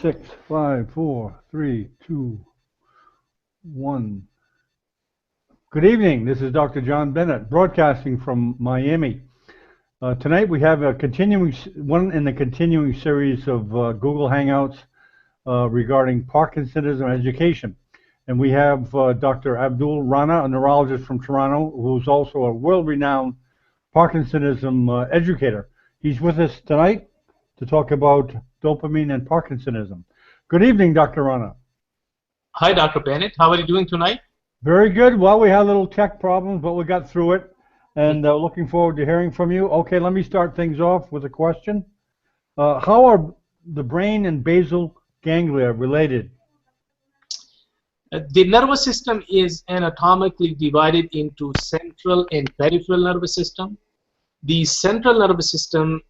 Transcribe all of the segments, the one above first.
Six, five, four, three, two, one. Good evening. This is Dr. John Bennett, broadcasting from Miami. Tonight we have a continuing one in the continuing series of Google Hangouts regarding Parkinsonism education, and we have Dr. Abdul Rana, a neurologist from Toronto, who's also a world-renowned Parkinsonism educator. He's with us tonight to talk about dopamine and Parkinsonism. Good evening, Dr. Rana. Hi, Dr. Bennett. How are you doing tonight? Very good. Well, we had a little tech problems, but we got through it, and looking forward to hearing from you. Okay, let me start things off with a question. How are the brain and basal ganglia related? The nervous system is anatomically divided into central and peripheral nervous system. The central nervous system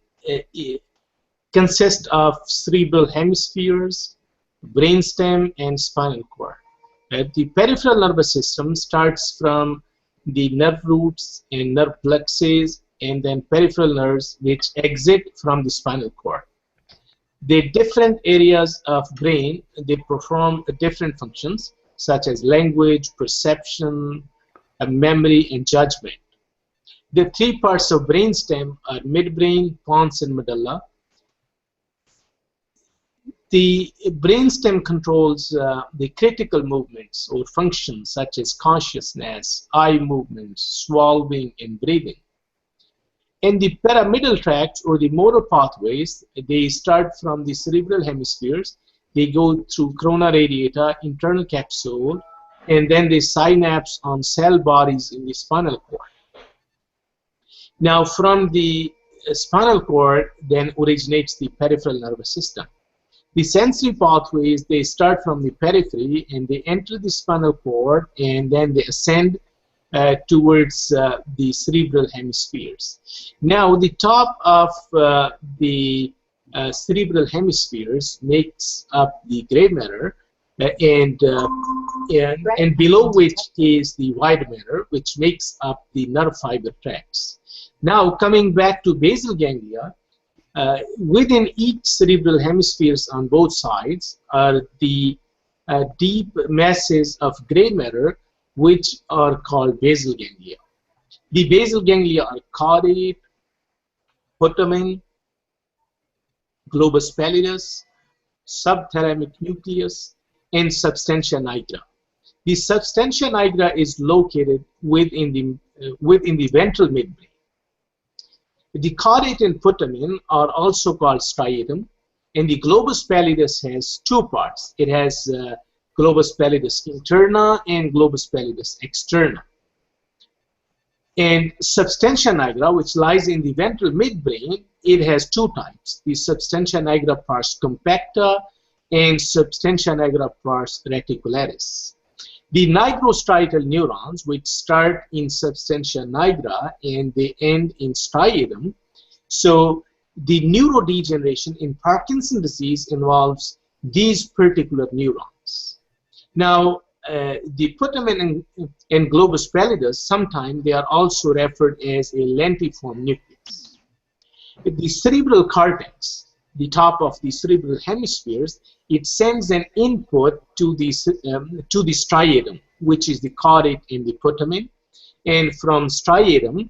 consists of cerebral hemispheres, brainstem, and spinal cord. The peripheral nervous system starts from the nerve roots and nerve plexus, and then peripheral nerves which exit from the spinal cord. The different areas of brain, they perform different functions such as language, perception, memory, and judgment. The three parts of brainstem are midbrain, pons, and medulla. The brainstem controls the critical movements or functions such as consciousness, eye movements, swallowing, and breathing. And the pyramidal tracts or the motor pathways, they start from the cerebral hemispheres, they go through corona radiata, internal capsule, and then they synapse on cell bodies in the spinal cord. Now from the spinal cord then originates the peripheral nervous system. The sensory pathways, they start from the periphery and they enter the spinal cord and then they ascend towards the cerebral hemispheres. Now the top of the cerebral hemispheres makes up the gray matter and below which is the white matter, which makes up the nerve fiber tracts. Now coming back to basal ganglia, within each cerebral hemispheres on both sides are the deep masses of gray matter which are called basal ganglia. The basal ganglia are caudate, putamen, globus pallidus, subthalamic nucleus, and substantia nigra. The substantia nigra is located within the ventral midbrain. The caudate and putamen are also called striatum, and the globus pallidus has two parts. It has globus pallidus interna and globus pallidus externa. And substantia nigra, which lies in the ventral midbrain, it has two types: the substantia nigra pars compacta and substantia nigra pars reticularis. The nigrostriatal neurons, which start in substantia nigra and they end in striatum. So the neurodegeneration in Parkinson's disease involves these particular neurons. Now, the putamen and globus pallidus, sometimes they are also referred as a lentiform nucleus. The cerebral cortex, the top of the cerebral hemispheres, it sends an input to the striatum, which is the caudate and the putamen, and from striatum,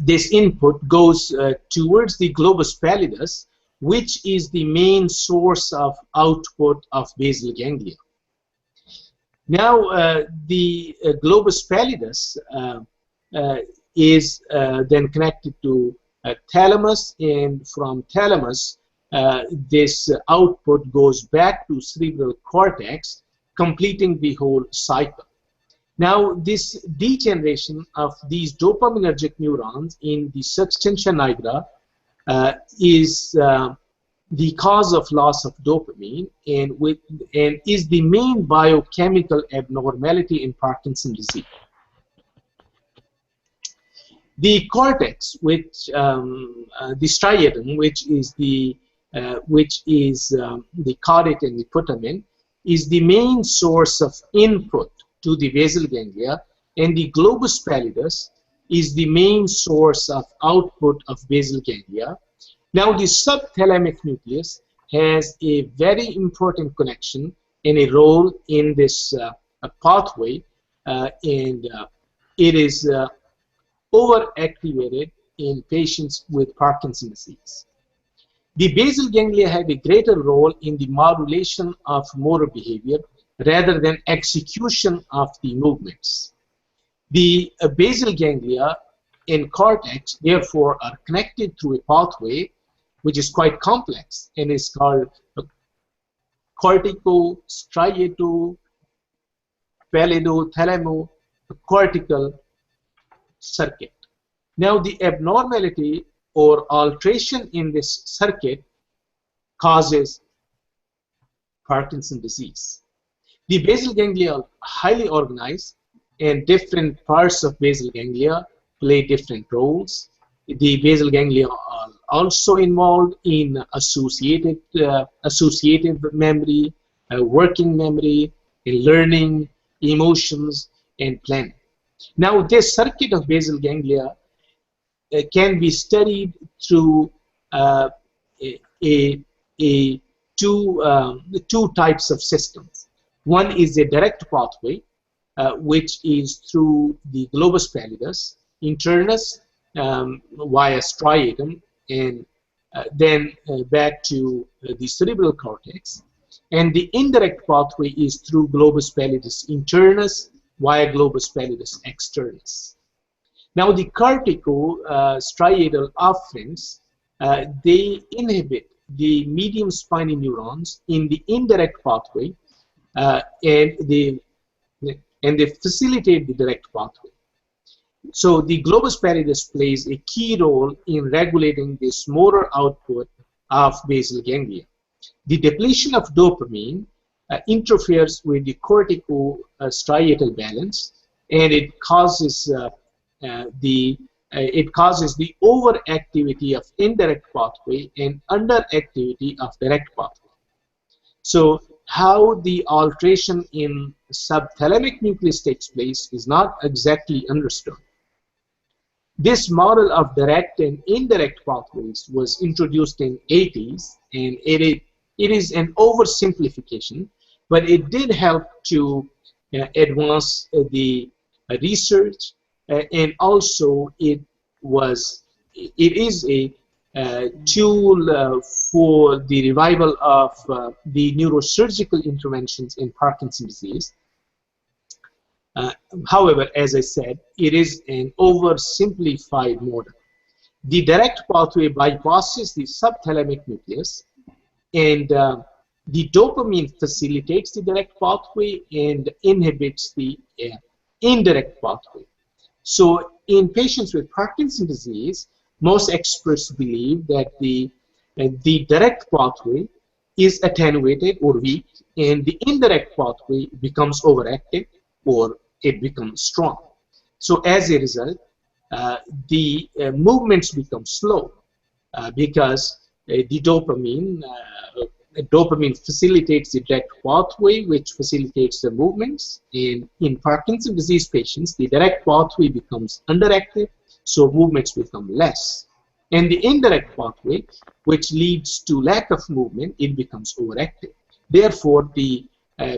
this input goes towards the globus pallidus, which is the main source of output of basal ganglia. Now, the globus pallidus is then connected to thalamus, and from thalamus this output goes back to cerebral cortex, completing the whole cycle. Now this degeneration of these dopaminergic neurons in the substantia nigra is the cause of loss of dopamine and is the main biochemical abnormality in Parkinson's disease. The cortex, which the striatum, which is the caudate and the putamen, is the main source of input to the basal ganglia, and the globus pallidus is the main source of output of basal ganglia. Now the subthalamic nucleus has a very important connection and a role in this pathway, and it is overactivated in patients with Parkinson's disease. The basal ganglia have a greater role in the modulation of motor behavior rather than execution of the movements. The basal ganglia and cortex, therefore, are connected through a pathway which is quite complex and is called cortico-striato-pallidothalamo-cortical circuit. Now, the abnormality or alteration in this circuit causes Parkinson's disease. The basal ganglia are highly organized, and different parts of basal ganglia play different roles. The basal ganglia are also involved in associative memory, working memory, learning, emotions, and planning. Now, this circuit of basal ganglia can be studied through two types of systems. One is a direct pathway, which is through the globus pallidus, internus via striatum, and then back to the cerebral cortex. And the indirect pathway is through globus pallidus internus via globus pallidus externus. Now, the cortico-striatal afferents, they inhibit the medium spiny neurons in the indirect pathway, and they facilitate the direct pathway. So the globus pallidus plays a key role in regulating this motor output of basal ganglia. The depletion of dopamine interferes with the cortico-striatal balance, and it causes the overactivity of indirect pathway and underactivity of direct pathway. So how the alteration in subthalamic nucleus takes place is not exactly understood. This model of direct and indirect pathways was introduced in the 80s, and it is an oversimplification, but it did help to advance the research, and also it is a tool for the revival of the neurosurgical interventions in Parkinson's disease. However, as I said, it is an oversimplified model. The direct pathway bypasses the subthalamic nucleus, and the dopamine facilitates the direct pathway and inhibits the indirect pathway. So in patients with Parkinson's disease, most experts believe that the direct pathway is attenuated or weak, and the indirect pathway becomes overactive or it becomes strong. So as a result, the movements become slow because the dopamine facilitates the direct pathway, which facilitates the movements. In Parkinson's disease patients, the direct pathway becomes underactive, so movements become less. And the indirect pathway, which leads to lack of movement, it becomes overactive. Therefore, the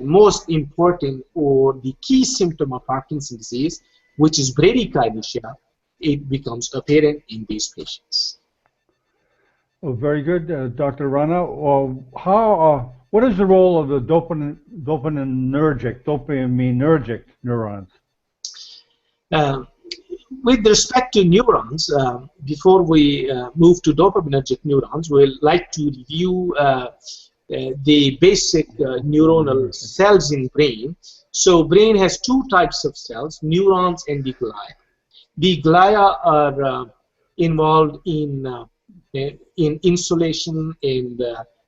most important or the key symptom of Parkinson's disease, which is bradykinesia, it becomes apparent in these patients. Oh, very good, Dr. Rana. What is the role of the dopaminergic neurons? With respect to neurons, before we move to dopaminergic neurons, we'll like to review the basic neuronal cells in brain. So brain has two types of cells, neurons and the glia. The glia are involved in insulation and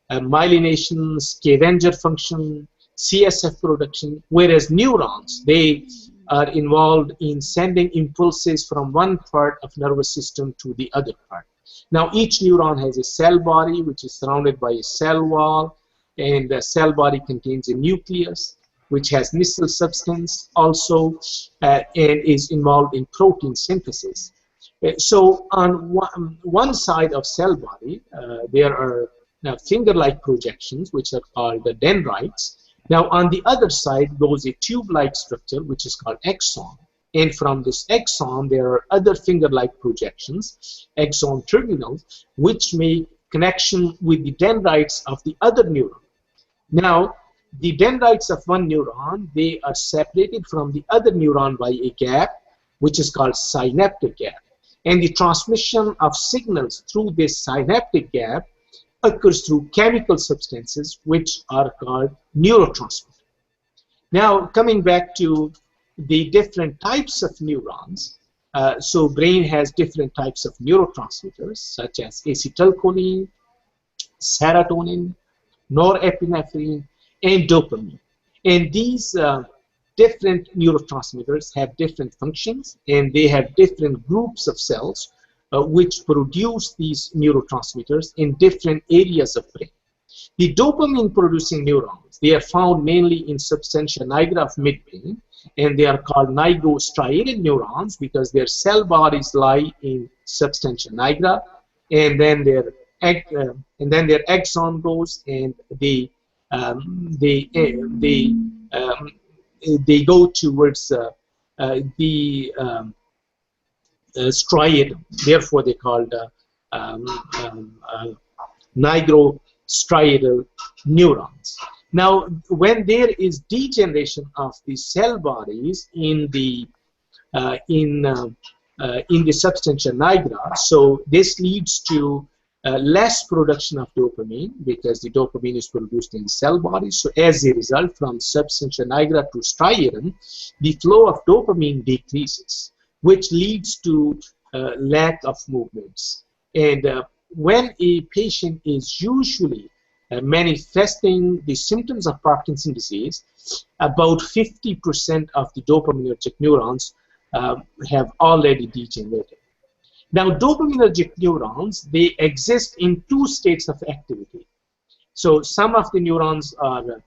myelination, scavenger function, CSF production, whereas neurons, they are involved in sending impulses from one part of nervous system to the other part. Now, each neuron has a cell body which is surrounded by a cell wall, and the cell body contains a nucleus, which has missile substance also, and is involved in protein synthesis. So on one side of cell body, there are finger-like projections, which are called the dendrites. Now on the other side goes a tube-like structure, which is called axon. And from this axon, there are other finger-like projections, axon terminals, which make connection with the dendrites of the other neuron. Now, the dendrites of one neuron, they are separated from the other neuron by a gap, which is called synaptic gap. And the transmission of signals through this synaptic gap occurs through chemical substances, which are called neurotransmitters. Now, coming back to the different types of neurons, so brain has different types of neurotransmitters, such as acetylcholine, serotonin, norepinephrine, and dopamine. And these different neurotransmitters have different functions, and they have different groups of cells which produce these neurotransmitters in different areas of brain. The dopamine-producing neurons, they are found mainly in substantia nigra of midbrain, and they are called nigrostriated neurons because their cell bodies lie in substantia nigra, and then their axon goes, and they go towards the striatum. Therefore, they called nigrostriatal neurons. Now, when there is degeneration of the cell bodies in the substantia nigra, so this leads to less production of dopamine because the dopamine is produced in cell bodies. So as a result, from substantia nigra to striatum, the flow of dopamine decreases, which leads to lack of movements. And when a patient is usually manifesting the symptoms of Parkinson's disease, about 50% of the dopaminergic neurons have already degenerated. Now, dopaminergic neurons, they exist in two states of activity. So some of the neurons are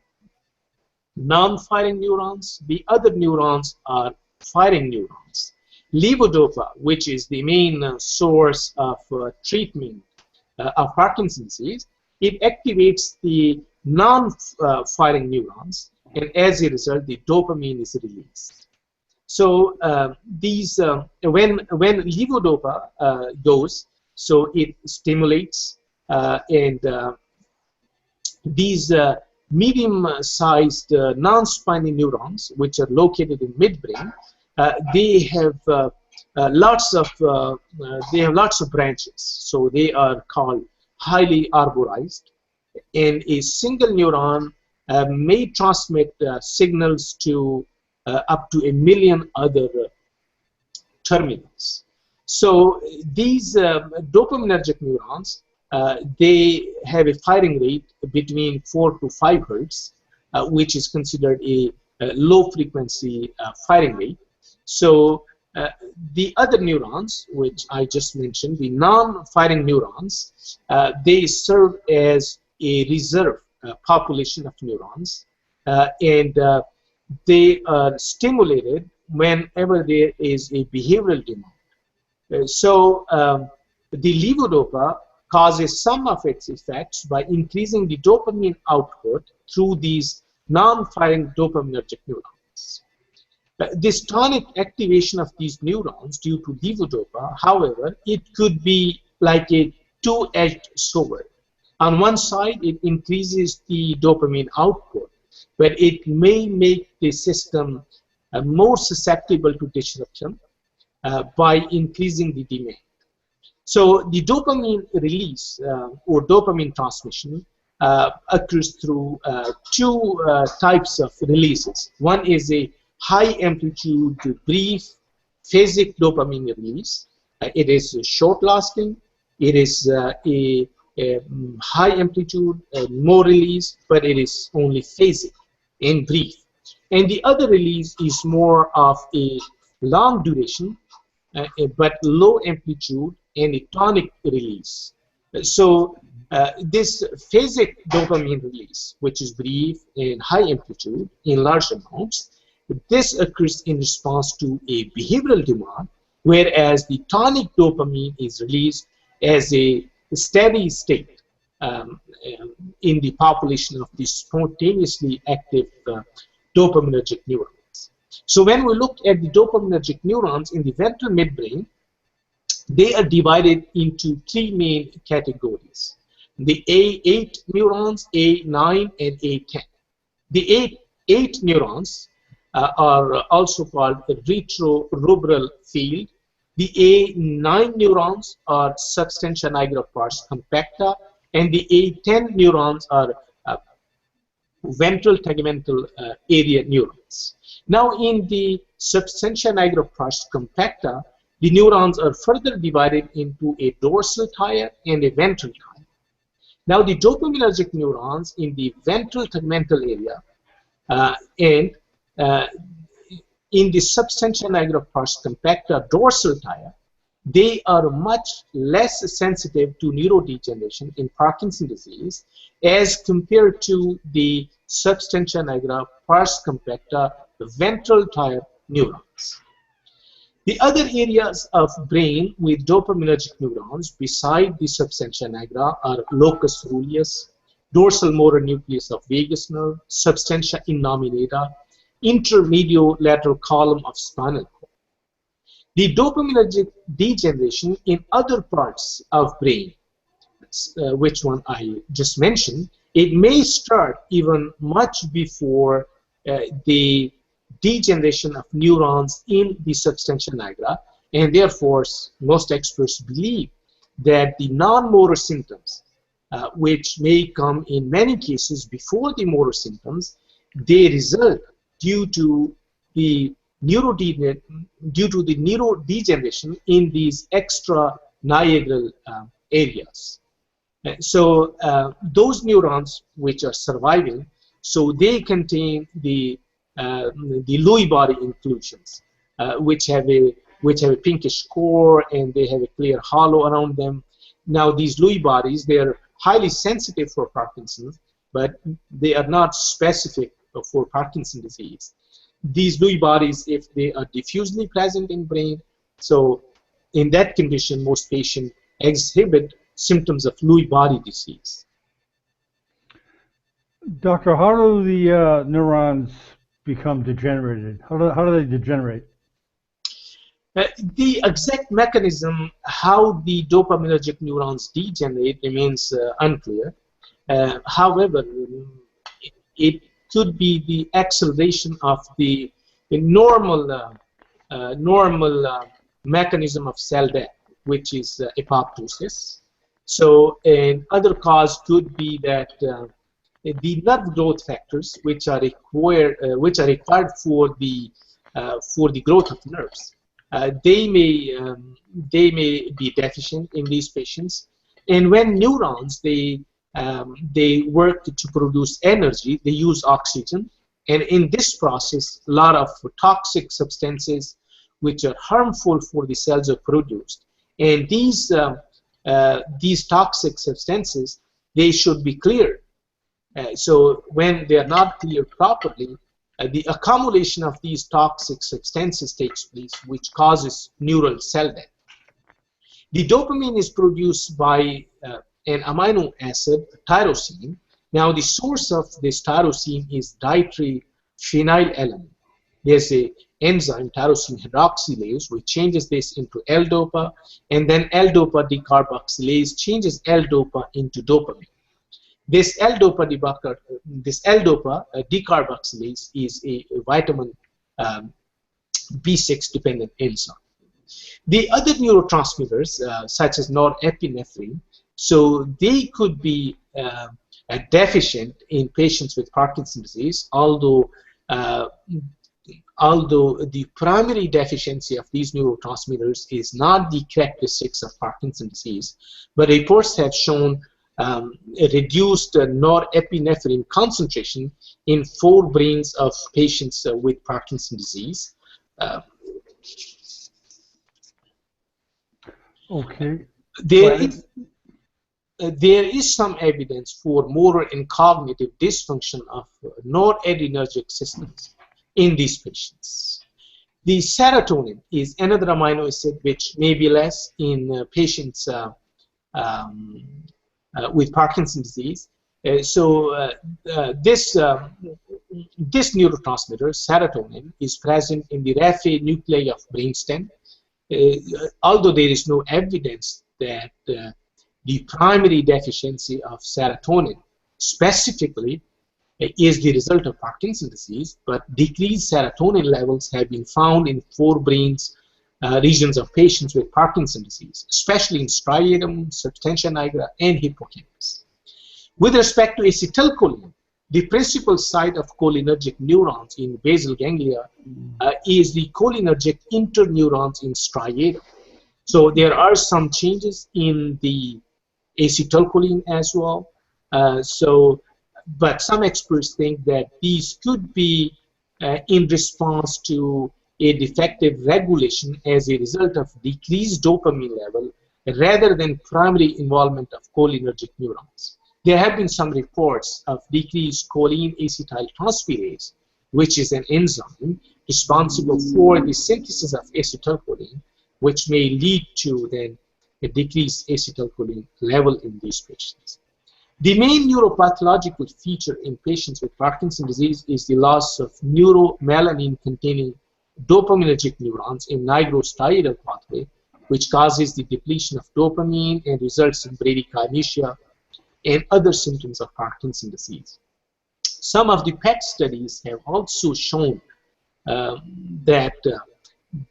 non-firing neurons, the other neurons are firing neurons. Levodopa, which is the main source of treatment of Parkinson's disease, it activates the non-firing neurons, and as a result, the dopamine is released. So when levodopa goes, so it stimulates, and these medium-sized non-spiny neurons, which are located in midbrain, they have lots of branches. So they are called highly arborized, and a single neuron may transmit signals to up to 1 million other terminals. So these dopaminergic neurons, they have a firing rate between 4 to 5 hertz, which is considered a low frequency firing rate. So the other neurons, which I just mentioned, the non-firing neurons, they serve as a reserve population of neurons, and they are stimulated whenever there is a behavioral demand. So the levodopa causes some of its effects by increasing the dopamine output through these non-firing dopaminergic neurons. This tonic activation of these neurons due to levodopa, however, it could be like a two-edged sword. On one side, it increases the dopamine output, but it may make the system more susceptible to disruption by increasing the demand. So the dopamine release or dopamine transmission occurs through two types of releases. One is a high amplitude, brief, phasic dopamine release. It is short lasting. It is a high amplitude, more release, but it is only phasic and brief. And the other release is more of a long duration, but low amplitude and a tonic release. So This phasic dopamine release, which is brief and high amplitude in large amounts, this occurs in response to a behavioral demand, whereas the tonic dopamine is released as a steady state in the population of these spontaneously active dopaminergic neurons. So when we look at the dopaminergic neurons in the ventral midbrain, they are divided into three main categories: the A8 neurons, A9, and A10. The A8 neurons are also called the retrorubral field. The A9 neurons are substantia nigra pars compacta, and the A10 neurons are ventral tegmental area neurons. Now, in the substantia nigra pars compacta, the neurons are further divided into a dorsal tier and a ventral tier. Now, the dopaminergic neurons in the ventral tegmental area and in the substantia nigra pars compacta dorsal tier, they are much less sensitive to neurodegeneration in Parkinson's disease as compared to the substantia nigra pars compacta ventral tier neurons. The other areas of brain with dopaminergic neurons beside the substantia nigra are locus coeruleus, dorsal motor nucleus of vagus nerve, substantia innominata, intermediolateral column of spinal cord. The dopaminergic degeneration in other parts of brain, which one I just mentioned, it may start even much before the degeneration of neurons in the substantia nigra, and therefore most experts believe that the non-motor symptoms, which may come in many cases before the motor symptoms, they result due to the neurodegeneration in these extra-niagral areas. So those neurons which are surviving, so they contain the Lewy body inclusions, which have a pinkish core and they have a clear halo around them. Now these Lewy bodies, they are highly sensitive for Parkinson's, but they are not specific for Parkinson's disease. These Lewy bodies, if they are diffusely present in brain, so in that condition, most patients exhibit symptoms of Lewy body disease. Doctor, how do the neurons become degenerated? How do they degenerate? The exact mechanism how the dopaminergic neurons degenerate remains unclear. However, it could be the acceleration of the normal mechanism of cell death, which is apoptosis. So another cause could be that the nerve growth factors, which are required for the growth of nerves, they may be deficient in these patients. And when neurons they work to produce energy, they use oxygen, and in this process, a lot of toxic substances which are harmful for the cells are produced. And these toxic substances, they should be cleared. So when they are not cleared properly, the accumulation of these toxic substances takes place, which causes neural cell death. The dopamine is produced by an amino acid, tyrosine. Now the source of this tyrosine is dietary phenylalanine. There's a enzyme, tyrosine hydroxylase, which changes this into L-dopa, and then L-dopa decarboxylase changes L-dopa into dopamine. This L-dopa decarboxylase is a vitamin B6 dependent enzyme. The other neurotransmitters, such as norepinephrine, so they could be deficient in patients with Parkinson's disease, although the primary deficiency of these neurotransmitters is not the characteristics of Parkinson's disease, but reports have shown a reduced norepinephrine concentration in 4 brains of patients with Parkinson's disease. Okay. There is, there is some evidence for motor and cognitive dysfunction of noradrenergic systems in these patients. The serotonin is another amino acid which may be less in patients with Parkinson's disease. This neurotransmitter, serotonin, is present in the raphe nuclei of brainstem. Although there is no evidence that the primary deficiency of serotonin specifically is the result of Parkinson's disease, but decreased serotonin levels have been found in 4 brains regions of patients with Parkinson's disease, especially in striatum, substantia nigra, and hippocampus. With respect to acetylcholine, the principal site of cholinergic neurons in basal ganglia is the cholinergic interneurons in striatum. So there are some changes in the acetylcholine as well. But some experts think that these could be in response to a defective regulation as a result of decreased dopamine level rather than primary involvement of cholinergic neurons. There have been some reports of decreased choline acetyltransferase, which is an enzyme responsible for the synthesis of acetylcholine, which may lead to then a decreased acetylcholine level in these patients. The main neuropathological feature in patients with Parkinson's disease is the loss of neuromelanin-containing dopaminergic neurons in nigrostriatal pathway, which causes the depletion of dopamine and results in bradykinesia and other symptoms of Parkinson's disease. Some of the PET studies have also shown that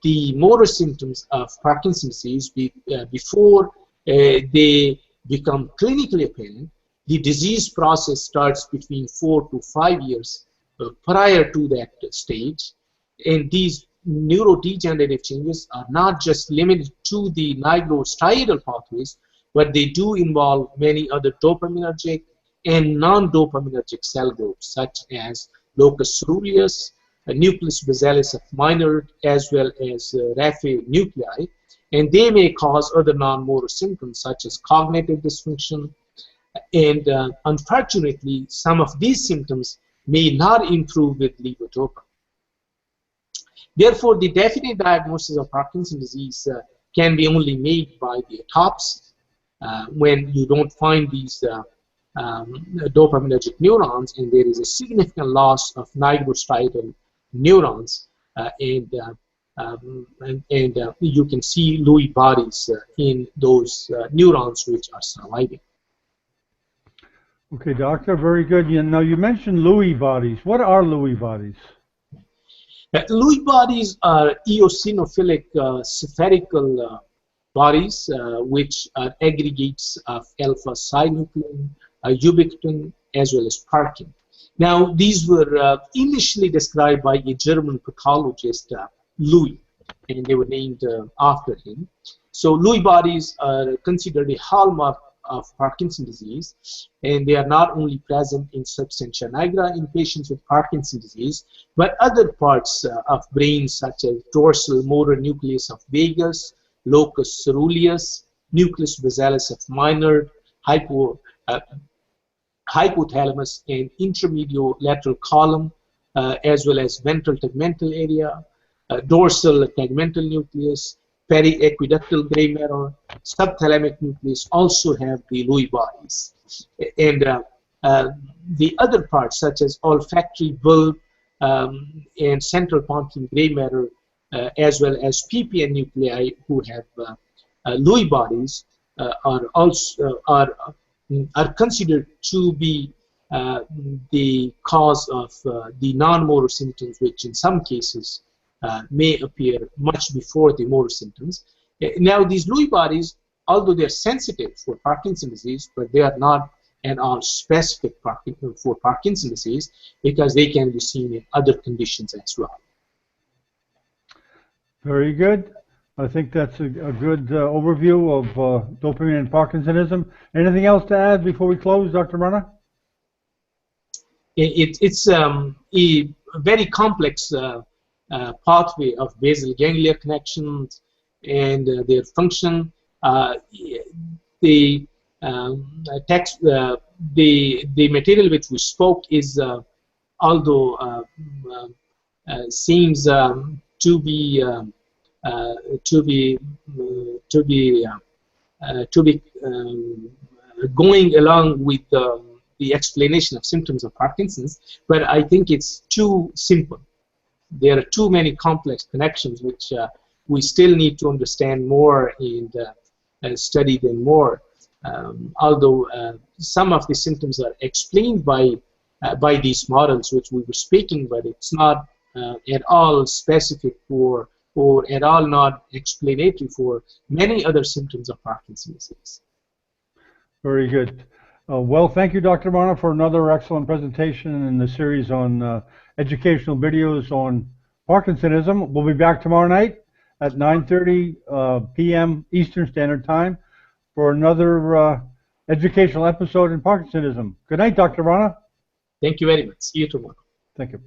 the motor symptoms of Parkinson's disease before they become clinically apparent, the disease process starts between 4 to 5 years prior to that stage, and these neurodegenerative changes are not just limited to the nigrostriatal pathways, but they do involve many other dopaminergic and non-dopaminergic cell groups, such as locus coeruleus, nucleus basalis of Maynard, as well as raphe nuclei, and they may cause other non-motor symptoms such as cognitive dysfunction, and unfortunately, some of these symptoms may not improve with levodopa. Therefore, the definite diagnosis of Parkinson's disease can be only made by the autopsy when you don't find these dopaminergic neurons, and there is a significant loss of nigrostriatal neurons, and you can see Lewy bodies in those neurons which are surviving. Okay, doctor, very good. Now you mentioned Lewy bodies. What are Lewy bodies? Lewy bodies are eosinophilic spherical bodies which are aggregates of alpha-synuclein, ubiquitin, as well as parkin. Now, these were initially described by a German pathologist, Lewy, and they were named after him. So Lewy bodies are considered a hallmark of Parkinson's disease, and they are not only present in substantia nigra in patients with Parkinson's disease, but other parts of brain such as dorsal motor nucleus of vagus, locus coeruleus, nucleus basalis of Maynard, hypothalamus and intermediolateral column, as well as ventral tegmental area, dorsal tegmental nucleus, periaqueductal gray matter, subthalamic nucleus also have the Lewy bodies. And the other parts such as olfactory bulb and central pontine gray matter, as well as PPN nuclei who have Lewy bodies are considered to be the cause of the non-motor symptoms, which in some cases may appear much before the motor symptoms. Now, these Lewy bodies, although they're sensitive for Parkinson's disease, but they are not at all specific for Parkinson's disease because they can be seen in other conditions as well. Very good. I think that's a good overview of dopamine and Parkinsonism. Anything else to add before we close, Dr. Rana? It's a very complex pathway of basal ganglia connections and their function. The text, the material which we spoke is although seems to be going along with the explanation of symptoms of Parkinson's, but I think it's too simple. There are too many complex connections which we still need to understand more and study them more. Although some of the symptoms are explained by these models which we were speaking, but it's not at all specific for, or at all not explanatory for many other symptoms of Parkinson's disease. Very good. Well, thank you, Dr. Rana, for another excellent presentation in the series on educational videos on Parkinsonism. We'll be back tomorrow night at 9:30 p.m. Eastern Standard Time for another educational episode in Parkinsonism. Good night, Dr. Rana. Thank you very much. See you tomorrow. Thank you.